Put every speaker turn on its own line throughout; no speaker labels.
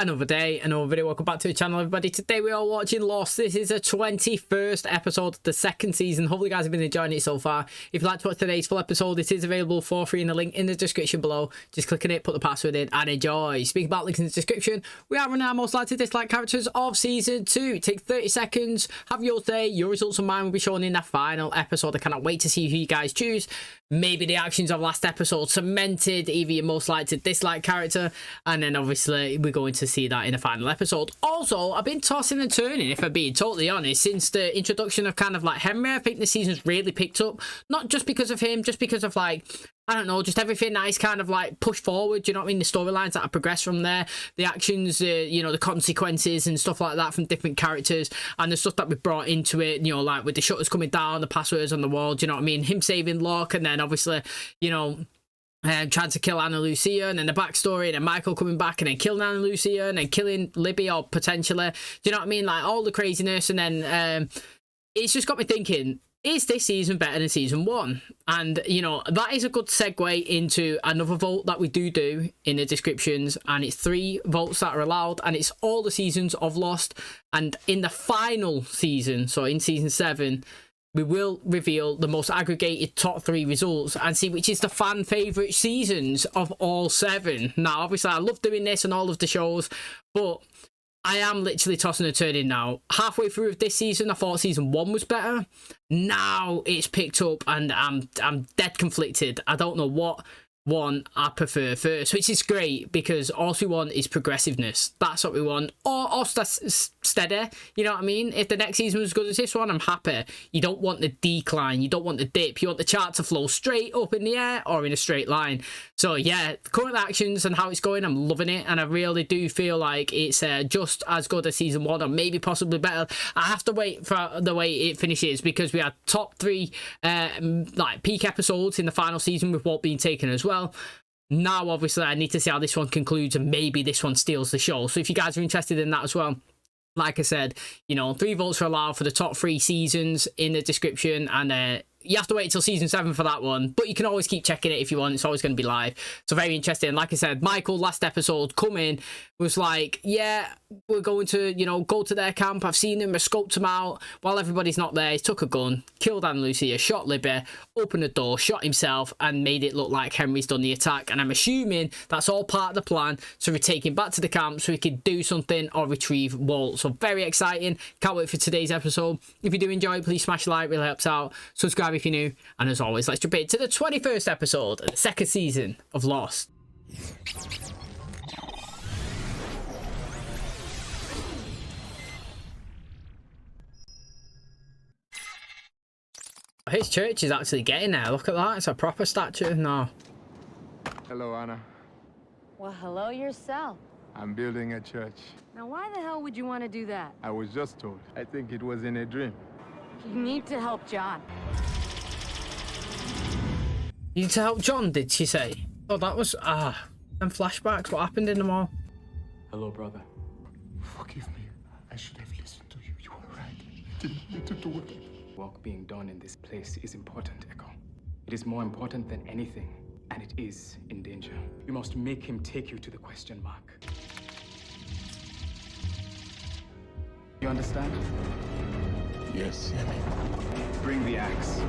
Another day, another video. Welcome back to the channel, everybody. Today we are watching Lost. This is the 21st episode of the second season. Hopefully you guys have been enjoying it so far. If you'd like to watch today's full episode, it is available for free in the link in the description below. Just click on it, put the password in, and enjoy. Speaking about links in the description, we are running our most likely to dislike characters of season 2. Take 30 seconds, have your say. Your results and mine will be shown in the final episode. I cannot wait to see who you guys choose. Maybe the actions of last episode cemented either your most likely to dislike character, and then obviously we're going to see that in the final episode. Also, I've been tossing and turning, if I'm being totally honest, since the introduction of kind of like Henry. I think the season's really picked up, not just because of him, just because of like, I don't know, just everything that is kind of like pushed forward, you know what I mean? The storylines that have progressed from there, the actions, you know, the consequences and stuff like that from different characters, and the stuff that we brought into it, you know, like with the shutters coming down, the passwords on the wall, do you know what I mean? Him saving Locke, and then obviously, you know, trying to kill Anna Lucia, and then the backstory, and then Michael coming back and then killing Anna Lucia, and then killing Libby, or potentially, do you know what I mean? Like all the craziness, and then it's just got me thinking, is this season better than season 1? And you know, that is a good segue into another vote that we do in the descriptions, and it's 3 votes that are allowed, and it's all the seasons of Lost. And in the final season, so in season 7, we will reveal the most aggregated top 3 results and see which is the fan favourite seasons of all 7. Now, obviously, I love doing this on all of the shows, but I am literally tossing and turning now. Halfway through this season, I thought season 1 was better. Now it's picked up, and I'm dead conflicted. I don't know what one I prefer first, which is great, because all we want is progressiveness. That's what we want, or steady, you know what I mean? If the next season was as good as this one, I'm happy. You don't want the decline, you don't want the dip, you want the chart to flow straight up in the air or in a straight line. So yeah, current actions and how it's going, I'm loving it, and I really do feel like it's just as good as season 1, or maybe possibly better. I have to wait for the way it finishes, because we had top 3 like peak episodes in the final season, with Walt being taken as well. Now obviously I need to see how this one concludes, and maybe this one steals the show. So if you guys are interested in that as well, like I said, you know, 3 votes are allowed for the top 3 seasons in the description, and you have to wait till season 7 for that one, but you can always keep checking it if you want. It's always going to be live. So very interesting. Like I said, Michael last episode coming was like, yeah, we're going to, you know, go to their camp. I've seen him, I scoped him out while everybody's not there. He took a gun, killed Anna Lucia, shot Libby, opened the door, shot himself, and made it look like Henry's done the attack. And I'm assuming that's all part of the plan, so we take him back to the camp so he can do something or retrieve Walt. So very exciting. Can't wait for today's episode. If you do enjoy it, please smash a like, really helps out. Subscribe if you're new, and as always, let's jump into the 21st episode of the second season of Lost. His church is actually getting there. Look at that. It's a proper statue now.
Hello, Anna.
Well, hello yourself.
I'm building a church.
Now, why the hell would you want to do that?
I was just told. I think it was in a dream.
You need to help John.
You need to help John, did she say? Oh, that was, them flashbacks. What happened in them all?
Hello, brother.
Forgive me. I should have listened to you. You were right. You didn't need to do it.
Work being done in this place is important, Echo. It is more important than anything, and it is in danger. You must make him take you to the question mark. You understand?
Yes,
Bring the axe.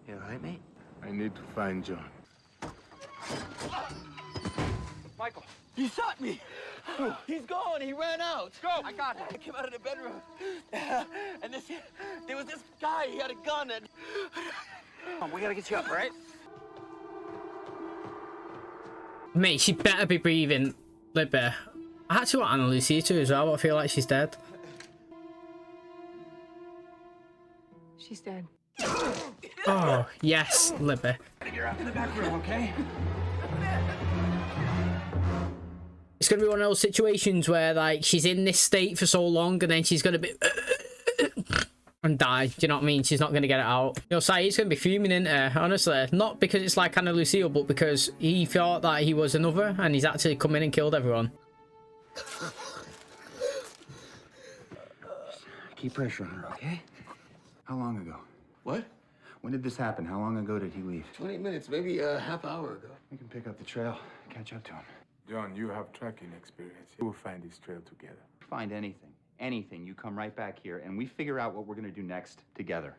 You all right, mate?
I need to find John.
Michael! He shot me! He's gone! He ran out! Go! I got him! I came out of the bedroom. And there was this guy, he had a gun and... we gotta get you up, right?
Mate, she better be breathing, Libby. I actually want Anna Lucia too as well, but I feel like she's dead.
She's dead.
Oh, yes, Libby.
You're up in the back room, okay?
It's going to be one of those situations where, like, she's in this state for so long, and then she's going to be... and die, do you know what I mean? She's not going to get it out. You know, Saeed's going to be fuming, isn't he? Honestly. Not because it's like Anna Lucia, but because he thought that he was another, and he's actually come in and killed everyone.
Keep pressure on her, okay? How long ago?
What?
When did this happen? How long ago did he leave?
20 minutes, maybe a half hour ago.
We can pick up the trail, catch up to him.
John, you have tracking experience. We'll find this trail together.
Find anything. Anything. You come right back here and we figure out what we're gonna do next together.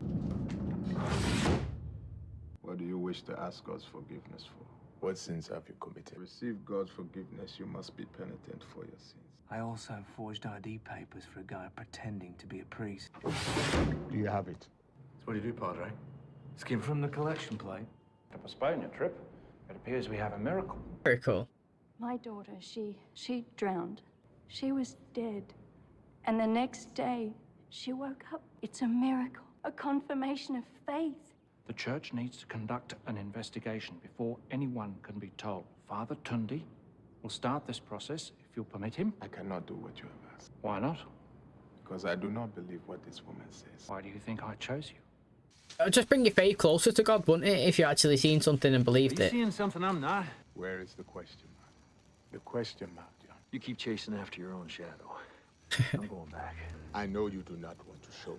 What do you wish to ask God's forgiveness for? What sins have you committed? To receive God's forgiveness, you must be penitent for your sins.
I also forged ID papers for a guy pretending to be a priest.
Do you have it?
So what do you do, Padre? Skim from the collection plate. To postpone your trip. It appears we have a miracle.
Very cool.
My daughter, she drowned. She was dead. And the next day, she woke up. It's a miracle, a confirmation of faith.
The church needs to conduct an investigation before anyone can be told. Father Tundi will start this process if you'll permit him.
I cannot do what you have asked.
Why not?
Because I do not believe what this woman says.
Why do you think I chose you?
It'll just bring your faith closer to God, wouldn't it, if you're actually seeing something and believed
Are you
it?
seeing something I'm not?
Where is the question mark? The question mark, John.
You keep chasing after your own shadow. I'm going back.
I know you do not want to show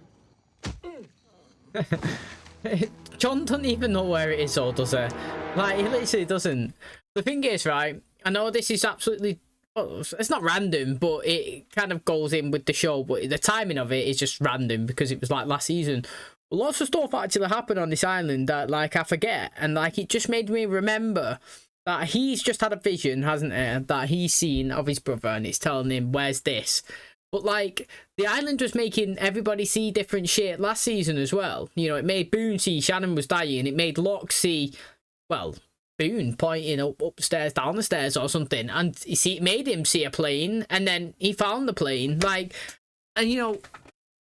me.
John doesn't even know where it is, though, does he? Like, he literally doesn't. The thing is, right, I know this is absolutely... Well, it's not random, but it kind of goes in with the show, but the timing of it is just random because it was like last season. Lots of stuff actually happened on this island that, like, I forget, and, like, it just made me remember that he's just had a vision, hasn't he, that he's seen of his brother, and it's telling him, where's this? But, like, the island was making everybody see different shit last season as well. You know, it made Boone see Shannon was dying. It made Locke see, well, Boone pointing upstairs, down the stairs or something. And, you see, it made him see a plane. And then he found the plane. Like, and, you know,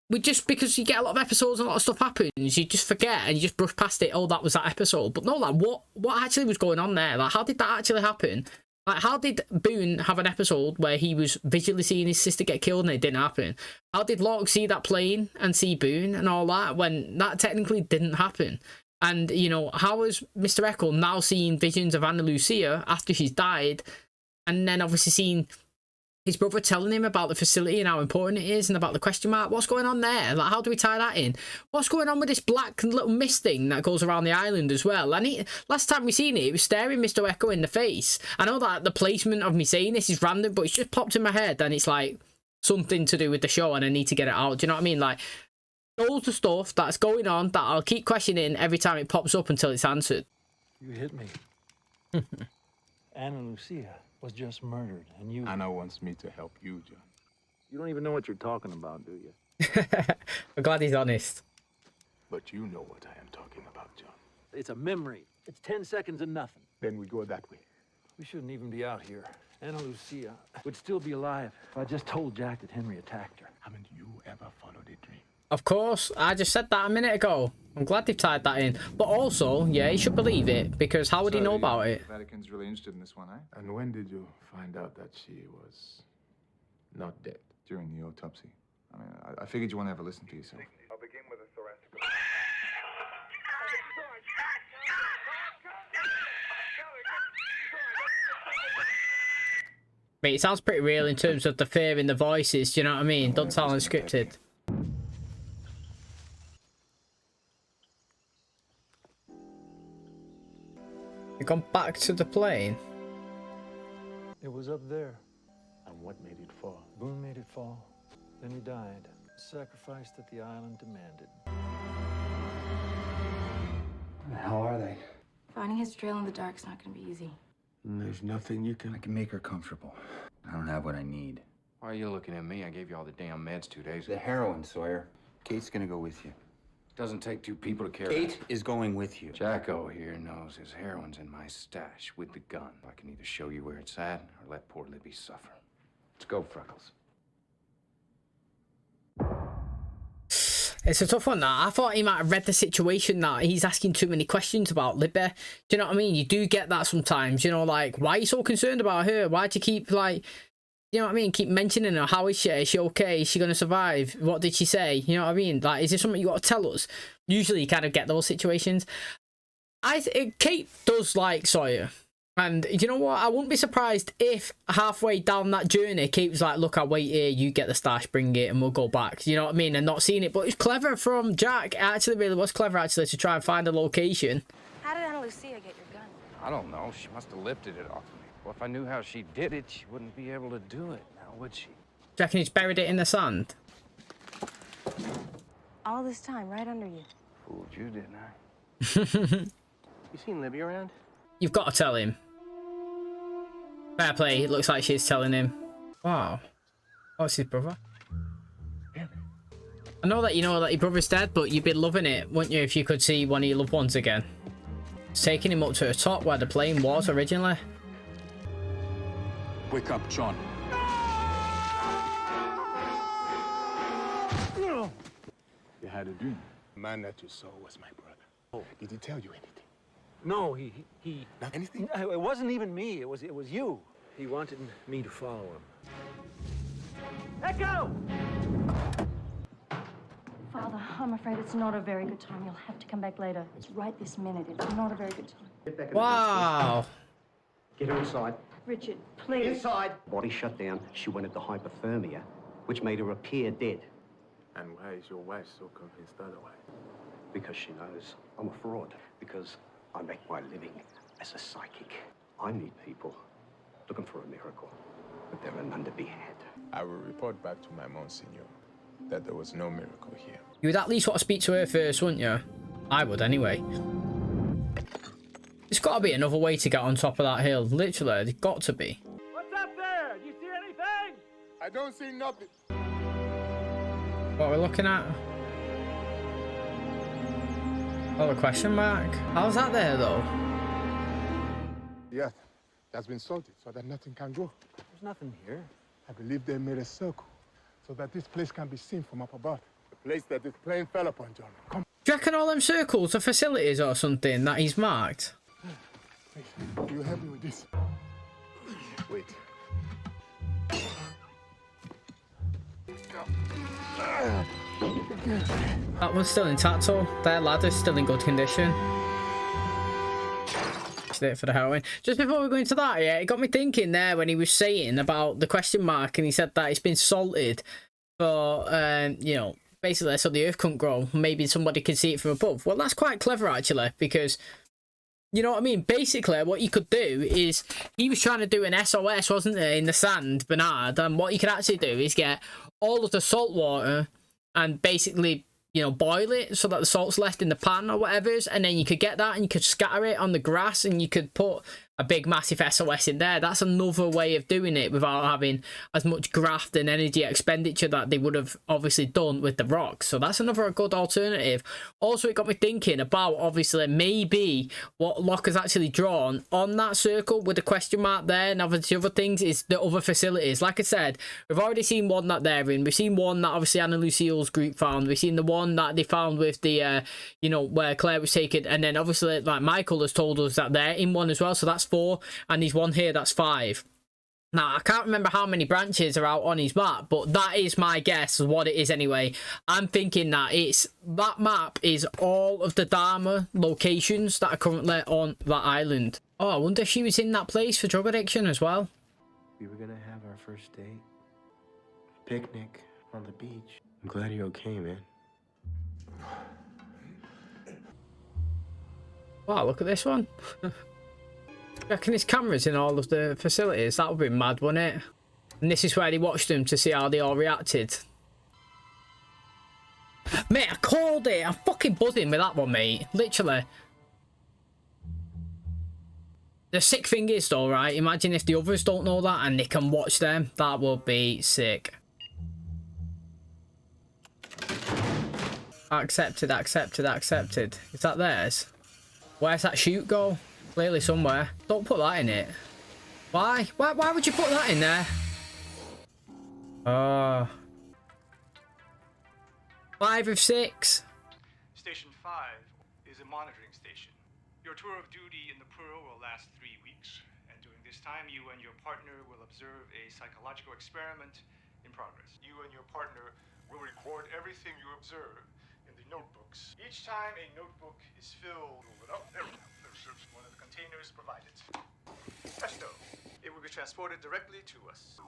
because you get a lot of episodes and a lot of stuff happens, you just forget and you just brush past it. Oh, that was that episode. But no, like, what actually was going on there? Like, how did that actually happen? Like, how did Boone have an episode where he was visually seeing his sister get killed and it didn't happen? How did Locke see that plane and see Boone and all that when that technically didn't happen? And, you know, how is Mr. Echo now seeing visions of Ana Lucia after she's died, and then obviously seeing his brother telling him about the facility and how important it is and about the question mark? What's going on there? Like, how do we tie that in? What's going on with this black little mist thing that goes around the island as well? And last time we seen it, it was staring Mr. Echo in the face. I know that the placement of me saying this is random, but it's just popped in my head and it's like something to do with the show and I need to get it out. Do you know what I mean? Like, loads of stuff that's going on that I'll keep questioning every time it pops up until it's answered.
You hit me. Ana Lucia was just murdered, and you...
Anna wants me to help you, John.
You don't even know what you're talking about, do you?
I'm glad he's honest.
But you know what I am talking about, John.
It's a memory. It's 10 seconds of nothing.
Then we go that way.
We shouldn't even be out here. Ana Lucia would still be alive if I just told Jack that Henry attacked her.
Haven't you ever followed a dream?
Of course, I just said that a minute ago. I'm glad they've tied that in. But also, yeah, he should believe it, because how would he know about it?
The Vatican's really interested in this one, eh?
And when did you find out that she was not dead?
During the autopsy. I mean, I figured you wouldn't ever listen to yourself.
I'll begin with a thoracic.
Mate, it sounds pretty real in terms of the fear in the voices, do you know what I mean? Don't sound unscripted. You gone back to the plane?
It was up there.
And what made it fall?
Boone made it fall. Then he died. Sacrifice that the island demanded.
Where the hell are they?
Finding his trail in the dark's not gonna be easy.
There's nothing you
I can make her comfortable. I don't have what I need.
Why are you looking at me? I gave you all the damn meds 2 days
The
ago.
heroin, Sawyer. Kate's gonna go with you.
Doesn't take two people to carry
Kate is going with you.
Jacko here knows his heroin's in my stash with the gun. I can either show you where it's at or let poor Libby suffer. Let's go, Freckles.
It's a tough one, that. I thought he might have read the situation that he's asking too many questions about Libby. Do you know what I mean? You do get that sometimes, you know, like, why are you so concerned about her? Why do you keep, like, you know what I mean? Keep mentioning her. How is she? Is she okay? Is she going to survive? What did she say? You know what I mean? Like, is there something you got to tell us? Usually you kind of get those situations. Kate does like Sawyer. And you know what? I wouldn't be surprised if halfway down that journey, Kate was like, look, I'll wait here, you get the stash, bring it, and we'll go back. You know what I mean? And not seeing it. But it's clever from Jack. It actually really was clever, actually, to try and find a location.
How did Ana Lucia get your gun?
I don't know. She must have lifted it off of me. Well, if I knew how she did it, she wouldn't be able to do it now, would she?
Do you reckon he's buried it in the sand?
All this time, right under you.
Fooled you, didn't I?
You seen Libby around?
You've got to tell him. Fair play, it looks like she's telling him. Wow. Oh, it's his brother. I know that you know that your brother's dead, but you'd be loving it, wouldn't you, if you could see one of your loved ones again? It's taking him up to the top where the plane was originally.
Wake up, John.
You had a dream. The man that you saw was my brother. Oh. Did he tell you anything?
No, he
Not anything?
It wasn't even me. It was you. He wanted me to follow him. Echo!
Father, I'm afraid it's not a very good time. You'll have to come back later. It's right this minute. It's not a very good time.
Wow.
Get her inside.
Richard, please.
Inside! Body shut down. She went into hypothermia, which made her appear dead.
And why is your wife so convinced otherwise?
Because she knows I'm a fraud. Because I make my living as a psychic. I meet people looking for a miracle, but there are none to be had.
I will report back to my Monsignor that there was no miracle here.
You would at least want to speak to her first, wouldn't you? I would anyway. There's got to be another way to get on top of that hill. Literally, there's got to be.
What's up there? Do you see anything?
I don't see nothing.
What we're looking at? Oh, a question mark. How's that there, though?
The earth has been salted so that nothing can grow.
There's nothing here.
I believe they made a circle so that this place can be seen from up above. The place that this plane fell upon, John. Come.
Do you reckon all them circles are facilities or something that he's marked?
Please, will you help me with this? Wait.
That one's still intact, though. Their ladder's still in good condition. It for the heroin. Just before we go into that, yeah, it got me thinking there when he was saying about the question mark, and he said that it's been salted for, you know, basically so the earth couldn't grow. Maybe somebody can see it from above. Well, that's quite clever actually, because you know what I mean. Basically, what you could do is he was trying to do an SOS, wasn't he, in the sand, Bernard? And what you could actually do is get all of the salt water and basically, you know, boil it so that the salt's left in the pan or whatever, and then you could get that and you could scatter it on the grass and you could put a big massive SOS in there. That's another way of doing it without having as much graft and energy expenditure that they would have obviously done with the rocks. So that's another good alternative. Also, it got me thinking about obviously maybe what Locke has actually drawn on that circle with the question mark there, and obviously other things is the other facilities. Like I said, we've already seen one that they're in. We've seen one that obviously Anna Lucille's group found. We've seen the one that they found with the you know, where Claire was taken, and then obviously like Michael has told us that they're in one as well, so that's 4, and there's one here, that's 5. Now, I can't remember how many branches are out on his map, but that is my guess of what it is anyway. I'm thinking that that map is all of the Dharma locations that are currently on that island. Oh, I wonder if she was in that place for drug addiction as well.
We were gonna have our first date. Picnic on the beach. I'm glad you're okay, man.
Wow, look at this one. Reckon there's cameras in all of the facilities. That would be mad, wouldn't it? And this is where they watched them to see how they all reacted. Mate, I called it. I'm fucking buzzing with that one, mate. Literally. The sick thing is, though, right? Imagine if the others don't know that and they can watch them. That would be sick. Accepted, accepted, accepted. Is that theirs? Where's that chute go? Clearly somewhere. Don't put that in it. Why? Why would you put that in there? 5 of 6.
Station 5 is a monitoring station. Your tour of duty in the Pearl will last 3 weeks, and during this time, you and your partner will observe a psychological experiment in progress. You and your partner will record everything you observe in the notebooks. Each time a notebook is filled, there's one of the containers provided. Presto. It will be transported directly to us.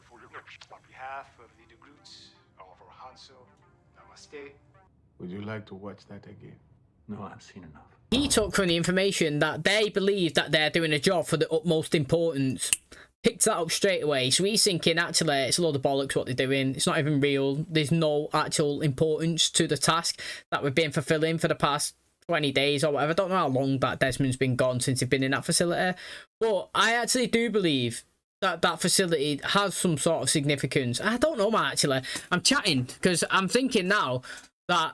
On behalf of the De Groots, over Hanso, namaste.
Would you like to watch that again?
No, I've seen enough.
he took from the information that they believe that they're doing a job for the utmost importance. Picked that up straight away. So he's thinking, actually, it's a load of bollocks what they're doing. It's not even real. There's no actual importance to the task that we've been fulfilling for the past 20 days or whatever. I don't know how long that Desmond's been gone since he's been in that facility. But I actually do believe that that facility has some sort of significance. I don't know, man, actually. I'm chatting because I'm thinking now that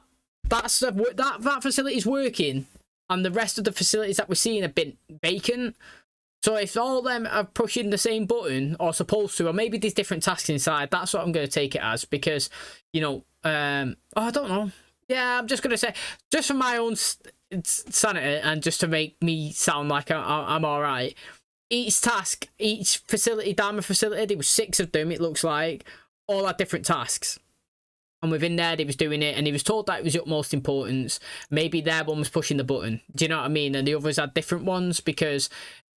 that facility's working and the rest of the facilities that we're seeing have been vacant. So if all them are pushing the same button, or supposed to, or maybe there's different tasks inside, that's what I'm going to take it as. Because, you know, I don't know. Yeah, I'm just going to say, just for my own sanity and just to make me sound like I'm all right, each task, each facility, Dharma facility, there was 6 of them, it looks like, all had different tasks. And within there, he was doing it, and he was told that it was the utmost importance. Maybe their one was pushing the button. Do you know what I mean? And the others had different ones, because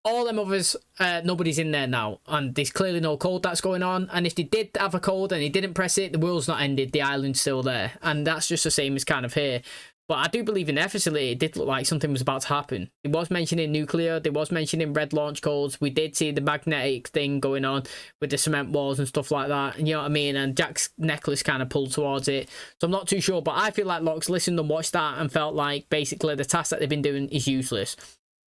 all them others, nobody's in there now, and there's clearly no code that's going on. And if they did have a code and he didn't press it, the world's not ended, the island's still there, and that's just the same as kind of here. But I do believe in their facility, it did look like something was about to happen. It was mentioning nuclear, they was mentioning red launch codes, we did see the magnetic thing going on with the cement walls and stuff like that, and you know what I mean, and Jack's necklace kind of pulled towards it. So I'm not too sure, but I feel like Locke's listened and watched that and felt like basically the task that they've been doing is useless.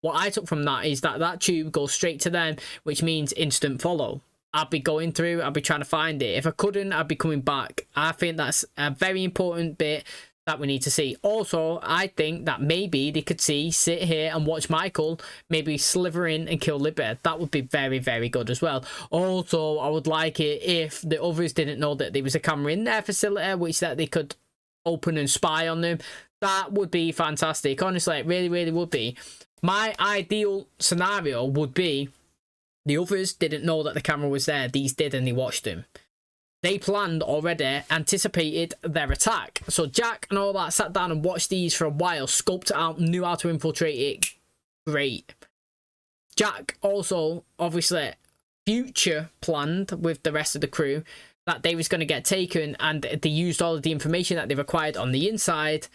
What I took from that is that that tube goes straight to them, which means instant follow. I'd be going through, I'd be trying to find it. If I couldn't, I'd be coming back. I think that's a very important bit that we need to see. Also, I think that maybe they could sit here and watch Michael maybe sliver in and kill Libby. That would be very, very good as well. Also, I would like it if the others didn't know that there was a camera in their facility, which that they could open and spy on them. That would be fantastic. Honestly, it really, really would be. My ideal scenario would be the others didn't know that the camera was there. These did, and they watched him. They planned already, anticipated their attack. So Jack and all that sat down and watched these for a while, scoped it out, knew how to infiltrate it. Great. Jack also, obviously, future planned with the rest of the crew that they was going to get taken, and they used all of the information that they acquired on the inside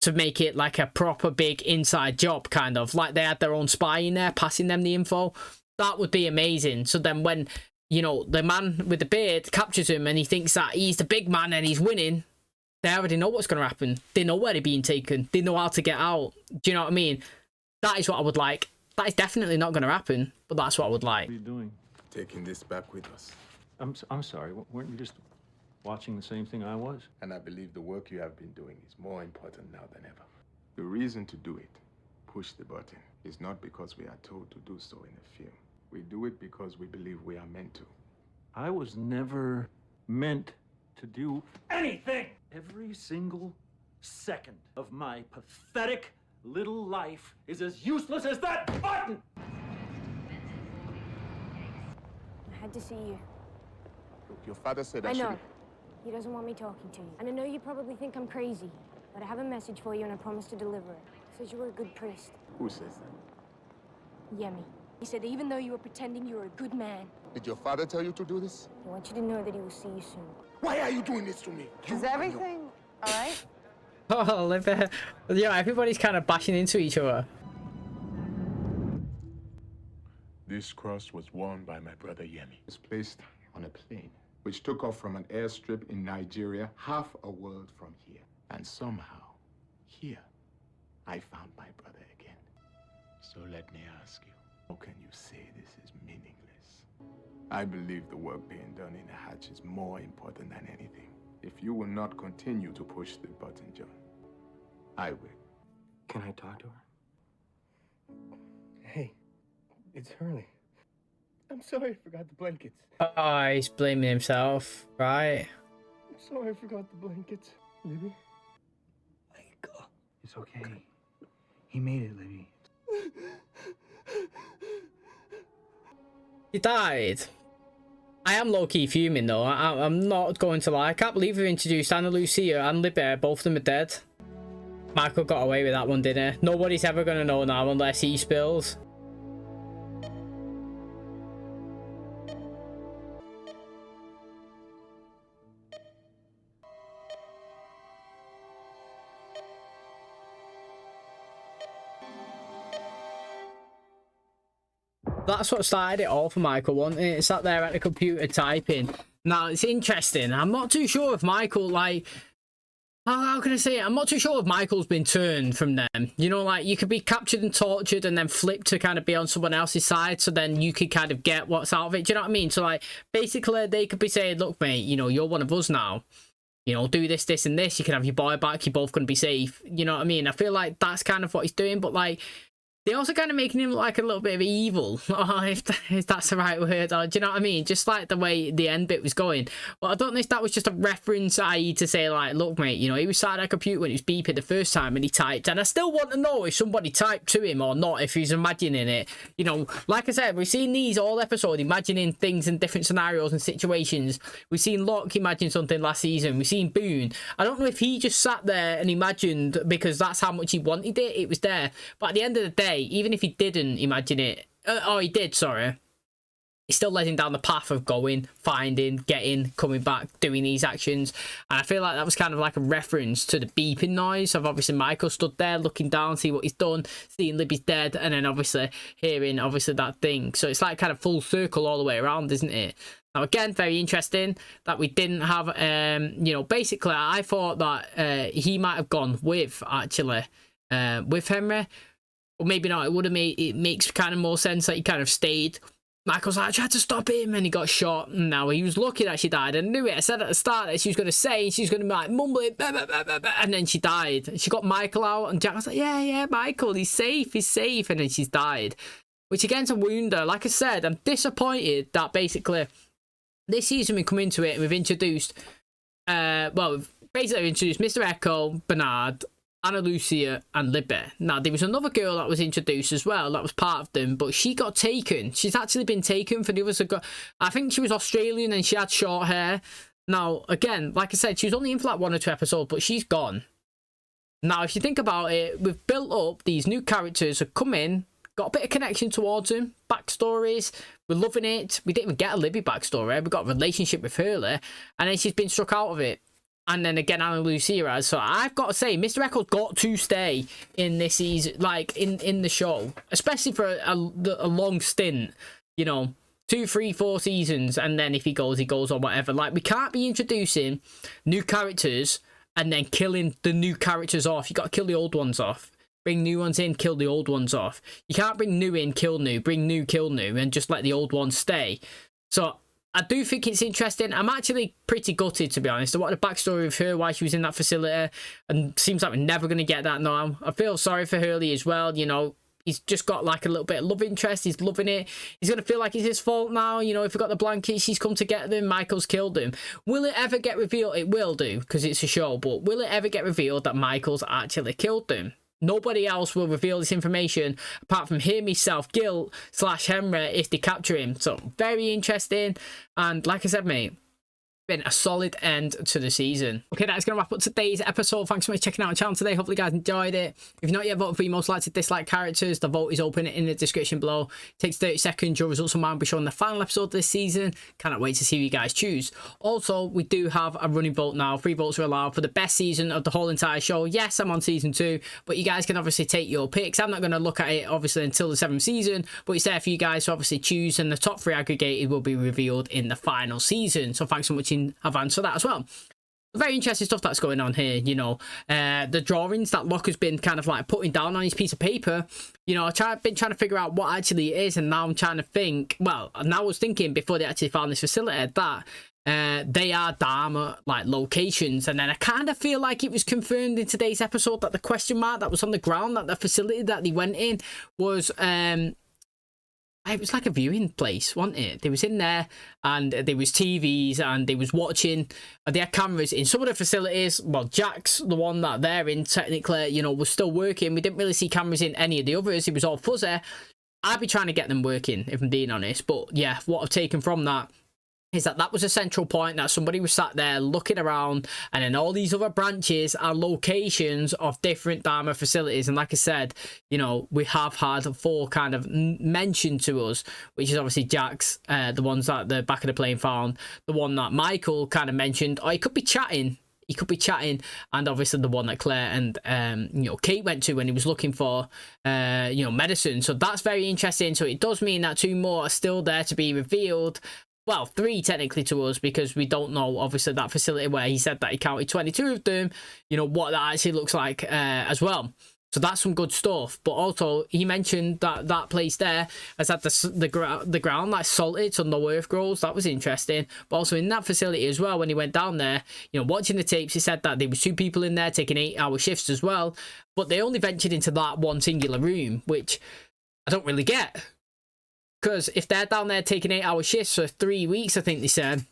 to make it like a proper big inside job, kind of. Like they had their own spy in there, passing them the info. That would be amazing. So then when, you know, the man with the beard captures him and he thinks that he's the big man and he's winning, they already know what's going to happen. They know where they're being taken. They know how to get out. Do you know what I mean? That is what I would like. That is definitely not going to happen, but that's what I would like.
What are you doing?
Taking this back with us.
I'm sorry, weren't you just watching the same thing I was?
And I believe the work you have been doing is more important now than ever. The reason to do it, push the button, is not because we are told to do so in a film. We do it because we believe we are meant to.
I was never meant to do anything. Every single second of my pathetic little life is as useless as that button!
I had to see you.
Your father said
I know.
should...
He doesn't want me talking to you. And I know you probably think I'm crazy, but I have a message for you and I promise to deliver it. He says you were a good priest.
Who says that?
Yemi. He said even though you were pretending you were a good man.
Did your father tell you to do this?
I want you to know that he will see you soon.
Why are you doing this to me?
Is everything all right?
Oh, Libby. Yeah, everybody's kind of bashing into each other.
This cross was worn by my brother Yemi. It was placed on a plane, which took off from an airstrip in Nigeria, half a world from here. And somehow, here, I found my brother again. So let me ask you, how can you say this is meaningless? I believe the work being done in the hatch is more important than anything. If you will not continue to push the button, John, I will.
Can I talk to her? Hey, it's Hurley. I'm sorry I forgot the blankets.
Oh, he's blaming himself, right?
I'm sorry I forgot the blankets. Libby?
It's okay. He made it, Libby.
He died. I am low-key fuming though. I'm not going to lie. I can't believe we introduced Ana Lucia and Libby. Both of them are dead. Michael got away with that one, didn't he? Nobody's ever going to know now unless he spills. That's what started it all for Michael, wasn't it? Sat there at the computer typing. Now, it's interesting. I'm not too sure if Michael, like... How can I say it? I'm not too sure if Michael's been turned from them. You know, like, you could be captured and tortured and then flipped to kind of be on someone else's side, so then you could kind of get what's out of it. Do you know what I mean? So, like, basically, they could be saying, look, mate, you know, you're one of us now. You know, do this, this, and this. You can have your boy back. You're both going to be safe. You know what I mean? I feel like that's kind of what he's doing, but, like... They're also kind of making him look like a little bit of evil, if that's the right word, or do you know what I mean? Just like the way the end bit was going. But I don't know if that was just a reference, i.e. to say, like, look, mate, you know, he was sat at a computer when he was beeping the first time and he typed, and I still want to know if somebody typed to him or not, if he's imagining it. You know, like I said, we've seen these all episode imagining things in different scenarios and situations. We've seen Locke imagine something last season. We've seen Boone. I don't know if he just sat there and imagined because that's how much he wanted it. It was there. But at the end of the day, even if he didn't imagine it, he did, sorry, he still led him down the path of going, finding, getting, coming back, doing these actions. And I feel like that was kind of like a reference to the beeping noise of obviously Michael stood there looking down, see what he's done, seeing Libby's dead, and then obviously hearing obviously that thing. So it's like kind of full circle all the way around, isn't it? Now, again, very interesting that we didn't have, you know, basically I thought that he might have gone with, actually, with Henry. Or maybe not. It would have made it makes kind of more sense that he kind of stayed. Michael's like, I tried to stop him and he got shot. And now he was lucky that she died. I knew it. I said at the start that she was going to say, she was going to be like mumbling, bah, bah, bah, bah, bah, and then she died. She got Michael out and Jack was like, yeah, Michael, he's safe. And then she's died. Which again, to wound her. Like I said, I'm disappointed that basically this season we come into it and we've introduced, we've basically introduced Mr. EKO, Bernard, Ana Lucia and Libby. Now, there was another girl that was introduced as well that was part of them, but she got taken. She's actually been taken for the others. I think she was Australian and she had short hair. Now, again, like I said, she was only in for like 1 or 2 episodes, but she's gone. Now, if you think about it, we've built up these new characters have come in, got a bit of connection towards them, backstories, we're loving it. We didn't even get a Libby backstory. We got a relationship with Hurley, and then she's been struck out of it. And then again, Ana Lucia has. So I've got to say, Mr. EKO's got to stay in this season, like in the show, especially for a long stint, you know, 2, 3, 4 seasons. And then if he goes or whatever. Like, we can't be introducing new characters and then killing the new characters off. You got to kill the old ones off. Bring new ones in, kill the old ones off. You can't bring new in, kill new. Bring new, kill new, and just let the old ones stay. So I do think it's interesting. I'm actually pretty gutted, to be honest. I wanted a backstory of her, why she was in that facility, and seems like we're never going to get that now. I feel sorry for Hurley as well, you know. He's just got like a little bit of love interest. He's loving it. He's going to feel like it's his fault now. You know, if he got the blankets, she's come to get them. Michael's killed him. Will it ever get revealed? It will do, because it's a show. But will it ever get revealed that Michael's actually killed them? Nobody else will reveal this information apart from him, himself, Gil / Henry if they capture him. So very interesting. And like I said, mate, been a solid end to the season. Okay, that's gonna wrap up today's episode. Thanks so much for checking out the channel today. Hopefully you guys enjoyed it. If you've not yet voted for your most likely to dislike characters, the vote is open in the description below. It takes 30 seconds. Your results will be shown in the final episode of this season. Cannot wait to see who you guys choose. Also, we do have a running vote now. 3 votes are allowed for the best season of the whole entire show. Yes, I'm on season 2, but you guys can obviously take your picks. I'm not going to look at it obviously until the 7th season, but it's there for you guys to obviously choose, and the top 3 aggregated will be revealed in the final season. So thanks so much in advance for that as well. Very interesting stuff that's going on here, you know. The drawings that Locke has been kind of like putting down on his piece of paper, you know, I've been trying to figure out what actually it is, and now I'm trying to think, well, now I was thinking before they actually found this facility that they are Dharma like locations, and then I kind of feel like it was confirmed in today's episode that the question mark that was on the ground, that the facility that they went in was it was like a viewing place, wasn't it? They was in there, and there was TVs, and they was watching. They had cameras in some of the facilities. Well, Jack's the one that they're in, technically, you know, was still working. We didn't really see cameras in any of the others. It was all fuzzy. I'd be trying to get them working, if I'm being honest. But yeah, what I've taken from that is that that was a central point, that somebody was sat there looking around, and then all these other branches are locations of different Dharma facilities. And like I said, you know, we have had 4 kind of mentioned to us, which is obviously Jack's, the ones that the back of the plane found, the one that Michael kind of mentioned, or he could be chatting. he could be chatting, and obviously the one that Claire and you know, Kate went to when he was looking for you know, medicine. So that's very interesting. So it does mean that 2 more are still there to be revealed. Well, 3 technically to us, because we don't know, obviously, that facility where he said that he counted 22 of them, you know, what that actually looks like as well. So that's some good stuff. But also, he mentioned that that place there has had the ground like salted, so no earth grows. That was interesting. But also in that facility as well, when he went down there, you know, watching the tapes, he said that there was 2 people in there taking 8-hour shifts as well. But they only ventured into that one singular room, which I don't really get. Because if they're down there taking 8-hour shifts for 3 weeks, I think they said,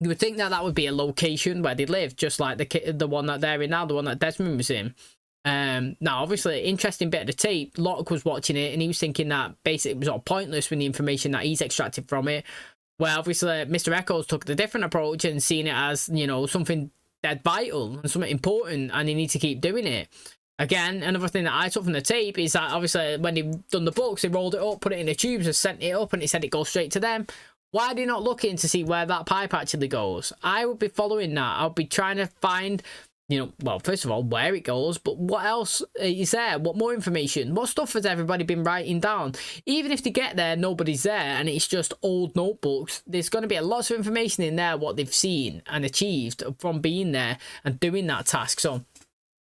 you would think that that would be a location where they live, just like the one that they're in now, the one that Desmond was in. Now, obviously, interesting bit of the tape. Locke was watching it, and he was thinking that basically it was all pointless with the information that he's extracted from it. Well, obviously, Mr. Echoes took the different approach and seen it as, you know, something dead vital and something important, and he needs to keep doing it. Again, another thing that I took from the tape is that obviously when they done the books, they rolled it up, put it in the tubes and sent it up, and it said it goes straight to them. Why are they not looking to see where that pipe actually goes? I would be following that. I'll be trying to find, you know, well, first of all, where it goes, but what else is there? What more information? What stuff has everybody been writing down? Even if they get there, nobody's there, and it's just old notebooks, there's going to be a lot of information in there, what they've seen and achieved from being there and doing that task. So,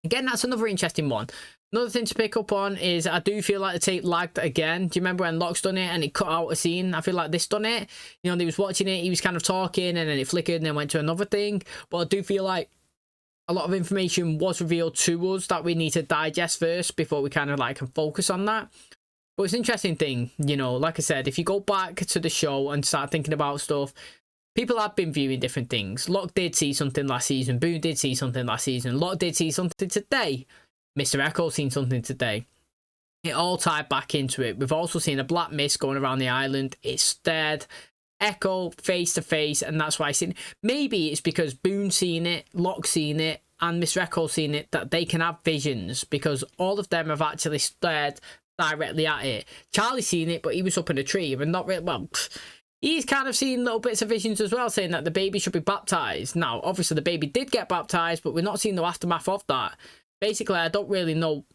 again, that's another interesting one. Another thing to pick up on is I do feel like the tape lagged again. Do you remember when Locke's done it and it cut out a scene? I feel like this done it. You know, they was watching it, he was kind of talking, and then it flickered and then went to another thing. But I do feel like a lot of information was revealed to us that we need to digest first before we kind of like can focus on that. But it's an interesting thing, you know, like I said, if you go back to the show and start thinking about stuff, people have been viewing different things. Locke did see something last season. Boone did see something last season. Locke did see something today. Mr. Echo seen something today. It all tied back into it. We've also seen a black mist going around the island. It stared Echo face to face, and that's why I seen. Maybe it's because Boone seen it, Locke seen it, and Mr. Echo seen it, that they can have visions, because all of them have actually stared directly at it. Charlie seen it, but he was up in a tree and not really, well, he's kind of seen little bits of visions as well, saying that the baby should be baptized. Now, obviously, the baby did get baptized, but we're not seeing the aftermath of that. Basically, I don't really know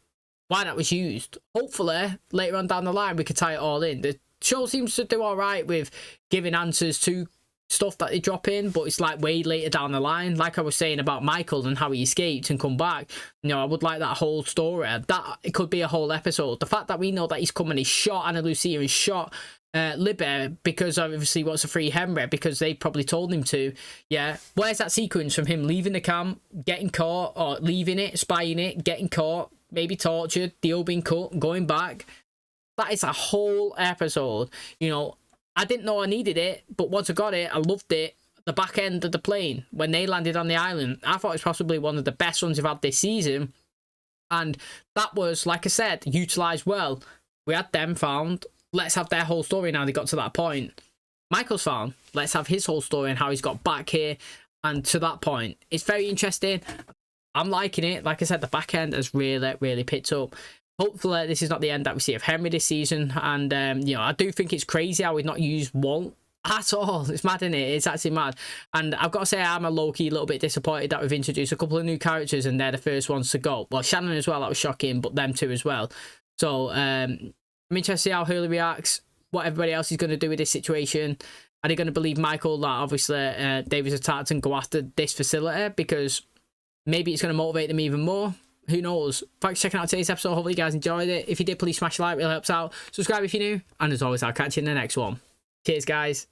why that was used. Hopefully, later on down the line, we could tie it all in. The show seems to do all right with giving answers to stuff that they drop in, but it's like way later down the line. Like I was saying about Michael and how he escaped and come back, you know, I would like that whole story. That it could be a whole episode. The fact that we know that he's coming, he's shot Anna Lucia and shot Libby because obviously he wants to free Henry because they probably told him to. Yeah, where's that sequence from him leaving the camp, getting caught, or leaving it, spying it, getting caught, maybe tortured, deal being cut, going back? That is a whole episode. You know, I didn't know I needed it, but once I got it, I loved it. The back end of the plane when they landed on the island, I thought it was possibly one of the best ones we've had this season, and that was, like I said, utilised well. We had them found. Let's have their whole story now they got to that point. Michael's found. Let's have his whole story and how he's got back here and to that point. It's very interesting. I'm liking it. Like I said, the back end has really, really picked up. Hopefully, this is not the end that we see of Henry this season. And, you know, I do think it's crazy how we've not used Walt at all. It's mad, isn't it? It's actually mad. And I've got to say, I'm a low-key little bit disappointed that we've introduced a couple of new characters and they're the first ones to go. Well, Shannon as well, that was shocking, but them too as well. So, I'm interested to see how Hurley reacts, what everybody else is going to do with this situation. Are they going to believe Michael that obviously David's attacked and go after this facility? Because maybe it's going to motivate them even more. Who knows? Thanks for checking out today's episode. Hopefully you guys enjoyed it. If you did, please smash a like. It really helps out. Subscribe if you're new. And as always, I'll catch you in the next one. Cheers, guys.